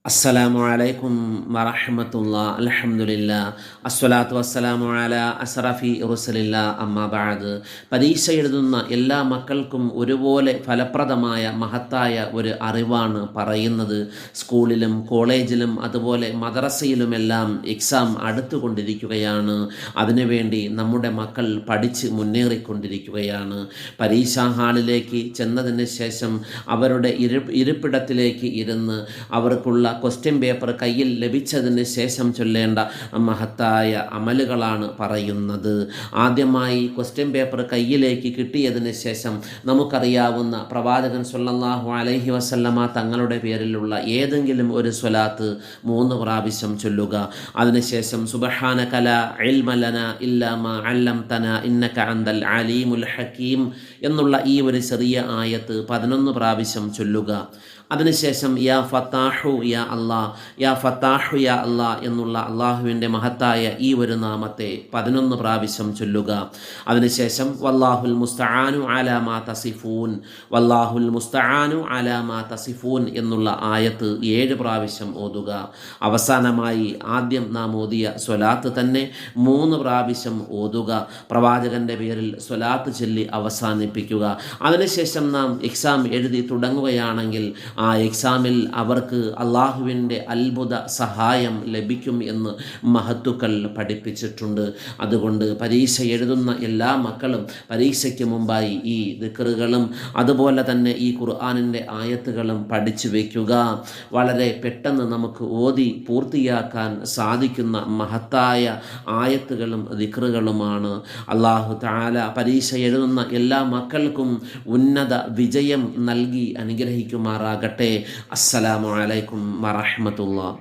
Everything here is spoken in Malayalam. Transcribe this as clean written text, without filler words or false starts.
അസ്സലാമു അലൈക്കും വറഹ്മത്തുള്ളാഹി അൽഹംദുലില്ലാഹ് അസ്സലാത്തു വസ്സലാമു അലാ അസ്റഫി റസൂലില്ലാഹ് അമ്മാ ബഅദ്. പരീക്ഷ എഴുതുന്ന എല്ലാ മക്കൾക്കും ഒരുപോലെ ഫലപ്രദമായ മഹത്തായ ഒരു അറിവാണ് പറയുന്നത്. സ്കൂളിലും കോളേജിലും അതുപോലെ മദ്രസയിലുമെല്ലാം എക്സാം അടുത്തുകൊണ്ടിരിക്കുകയാണ്. അതിനുവേണ്ടി നമ്മുടെ മക്കൾ പഠിച്ച് മുന്നേറിക്കൊണ്ടിരിക്കുകയാണ്. പരീക്ഷാ ഹാളിലേക്ക് ചെന്നതിന് ശേഷം അവരുടെ ഇരിപ്പിടത്തിലേക്ക് ഇരുന്ന് അവർക്കുള്ള ക്വസ്റ്റ്യൻ പേപ്പർ കയ്യിൽ ലഭിച്ചതിന് ശേഷം ചൊല്ലേണ്ട മഹത്തായ അമലുകളാണ് പറയുന്നത്. ആദ്യമായി ക്വസ്റ്റ്യൻ പേപ്പർ കയ്യിലേക്ക് കിട്ടിയതിന് ശേഷം നമുക്കറിയാവുന്ന പ്രവാചകൻ സ്വല്ലല്ലാഹു അലൈഹി വസല്ലമ തങ്ങളുടെ പേരിലുള്ള ഏതെങ്കിലും ഒരു സ്വലാത്ത് 3 പ്രാവശ്യം ചൊല്ലുക. അതിനുശേഷം സുബ്ഹാനക ലാ ഇൽമ ലനാ ഇല്ലാ മാ അല്ലംതനാ ഇന്നക അൻതൽ അലീമുൽ ഹകീം എന്നുള്ള ഈ ഒരു ചെറിയ ആയത്ത് 11 പ്രാവശ്യം ചൊല്ലുക. അതിനുശേഷം യാ ഫത്താഹു യാ അല്ലാ, യാ ഫത്താഹു യാ അല്ലാ എന്നുള്ള അള്ളാഹുവിൻ്റെ മഹത്തായ ഈ ഒരു നാമത്തെ 11 പ്രാവശ്യം ചൊല്ലുക. അതിനുശേഷം വല്ലാഹുൽ മുസ്തആനു അലാ മാ തസിഫൂൻ, വല്ലാഹുൽ മുസ്തആനു അലാ മാ തസിഫൂൻ എന്നുള്ള ആയത്ത് 7 പ്രാവശ്യം ഓതുക. അവസാനമായി ആദ്യം നാം ഓതിയ സ്വലാത്ത് തന്നെ 3 പ്രാവശ്യം ഓതുക. പ്രവാചകന്റെ പേരിൽ സ്വലാത്ത് ചൊല്ലി അവസാനിപ്പിക്കുക. അതിനുശേഷം നാം എക്സാം എഴുതി തുടങ്ങുകയാണെങ്കിൽ ആ എക്സാമിൽ അവർക്ക് അള്ളാഹുവിൻ്റെ അത്ഭുത സഹായം ലഭിക്കും എന്ന് മഹത്തുക്കൾ പഠിപ്പിച്ചിട്ടുണ്ട്. അതുകൊണ്ട് പരീക്ഷ എഴുതുന്ന എല്ലാ മക്കളും പരീക്ഷയ്ക്ക് മുമ്പായി ഈ ദിക്റുകളും അതുപോലെ തന്നെ ഈ ഖുർആനിൻ്റെ ആയത്തുകളും പഠിച്ചു വയ്ക്കുക. വളരെ പെട്ടെന്ന് നമുക്ക് ഓതി പൂർത്തിയാക്കാൻ സാധിക്കുന്ന മഹത്തായ ആയത്തുകളും ദിക്റുകളുമാണ്. അല്ലാഹു തആല പരീക്ഷ എഴുതുന്ന എല്ലാ മക്കൾക്കും ഉന്നത വിജയം നൽകി അനുഗ്രഹിക്കുമാറാകട്ടെ. അസ്സലാമു അലൈക്കും വറഹ്മത്തുള്ളാഹി.